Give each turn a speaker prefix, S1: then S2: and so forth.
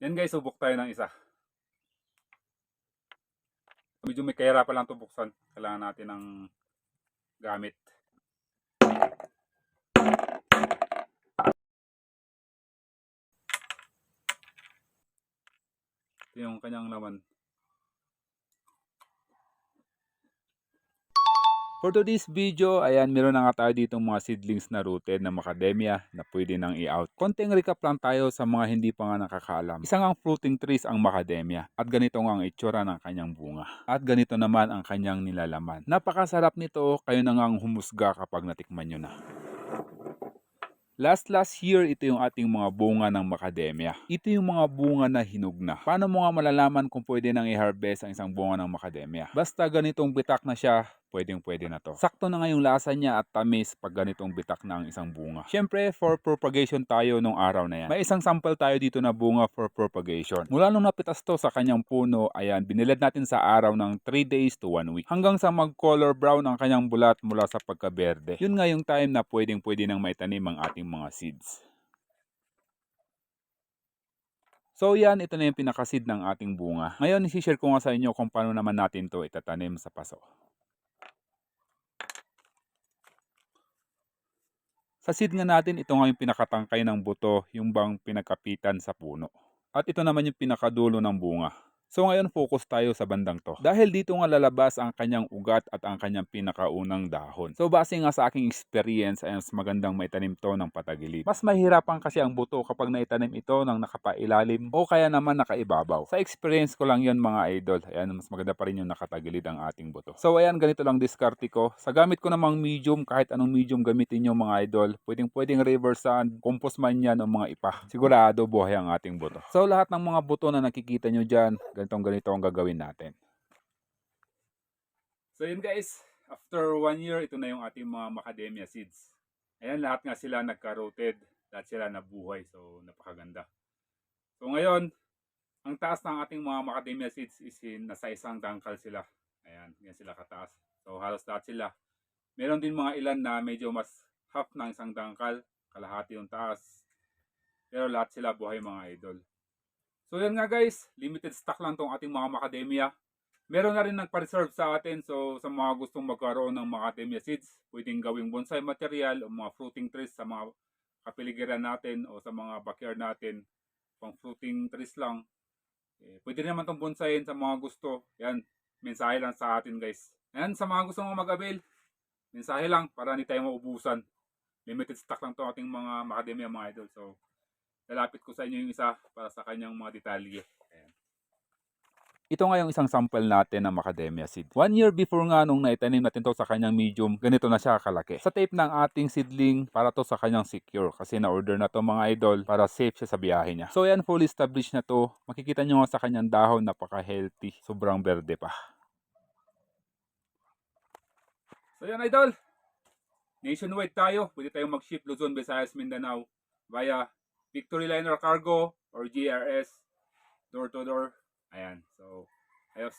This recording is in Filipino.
S1: Yan guys, subok tayo ng isa. Medyo may kahirapan lang ito buksan. Kailangan natin ng gamit. Ito yung kanyang laman. For today's video, ayan, meron na nga tayo ditong mga seedlings na rooted na macadamia na pwede nang i-out. Konting recap lang tayo sa mga hindi pa nga nakakaalam. Isang ang fruiting trees ang macadamia at ganito nga ang itsura ng kanyang bunga. At ganito naman ang kanyang nilalaman. Napakasarap nito, kayo na nga ang humusga kapag natikman nyo na. Last year, ito yung ating mga bunga ng macadamia. Ito yung mga bunga na hinog na. Paano mo nga malalaman kung pwede nang i-harvest ang isang bunga ng macadamia? Basta ganitong bitak na siya, pwedeng-pwede na to. Sakto na nga yung lasa niya at tamis pag ganitong bitak na ang isang bunga. Siyempre, for propagation tayo nung araw na yan. May isang sample tayo dito na bunga for propagation. Mula nung napitas to sa kanyang puno, ayan, binilad natin sa araw ng 3 days to 1 week. Hanggang sa mag-color brown ang kanyang bulat mula sa pagkaberde. Yun nga yung time na pwedeng-pwede nang maitanim ang ating mga seeds. So yan, ito na yung pinakaseed ng ating bunga. Ngayon, isi-share ko nga sa inyo kung paano naman natin to itatanim sa paso. Sa seed nga natin, ito nga yung pinakatangkay ng buto, yung bang pinagkapitan sa puno. At ito naman yung pinakadulo ng bunga. So ngayon focus tayo sa bandang to. Dahil dito nga lalabas ang kanyang ugat at ang kanyang pinakaunang dahon. So base nga sa aking experience ay mas magandang maitanim to ng patagilid. Mas mahirapan kasi ang buto kapag naitanim ito ng nakapailalim o kaya naman nakaibabaw. Sa experience ko lang yon mga idol. Ayan, mas maganda pa rin yung nakatagilid ang ating buto. So ayan, ganito lang diskarte ko. Sa gamit ko namang medium, kahit anong medium gamitin nyo mga idol, pwedeng river sand, compost man yan o mga ipa. Sigurado buhay ang ating buto. So lahat ng mga buto na nakikita nyo dyan, ganito ang gagawin natin. So yun guys, after 1 year, ito na yung ating mga macadamia seeds. Ayan, lahat nga sila nagka-rooted, lahat sila nabuhay, so napakaganda. So ngayon, ang taas ng ating mga macadamia seeds is nasa isang dangkal sila. Ayan, yan sila kataas. So halos lahat sila. Meron din mga ilan na medyo mas half ng isang dangkal, kalahati yung taas. Pero lahat sila buhay mga idol. So yan nga guys, limited stock lang tong ating mga macadamia. Meron na rin nagpa-reserve sa atin, so sa mga gustong magkaroon ng macadamia seeds, pwedeng gawing bonsai material o mga fruiting trees sa mga kapiligiran natin o sa mga backyard natin, pang fruiting trees lang. Pwede naman itong bonsaiin sa mga gusto. Yan, mensahe lang sa atin guys. Yan, sa mga gusto mong mag-avail, mensahe lang para hindi tayo maubusan. Limited stock lang itong ating mga macadamia mga idol. So, lalapit ko sa inyo yung isa para sa kanyang mga detalye. Ayan. Ito nga yung isang sample natin ng macadamia seed. 1 year before nga nung naitanim natin to sa kanyang medium, ganito na siya kalaki. Sa tape ng ating seedling, para to sa kanyang secure. Kasi na-order na to mga idol para safe siya sa biyahe niya. So yan, fully established na to. Makikita nyo nga sa kanyang dahon, napaka-healthy. Sobrang berde pa. So yan idol, nationwide tayo. Pwede tayong mag-ship Luzon, Visayas, Mindanao via Victory Liner Cargo or GRS, door to door. Ayan, so ayos.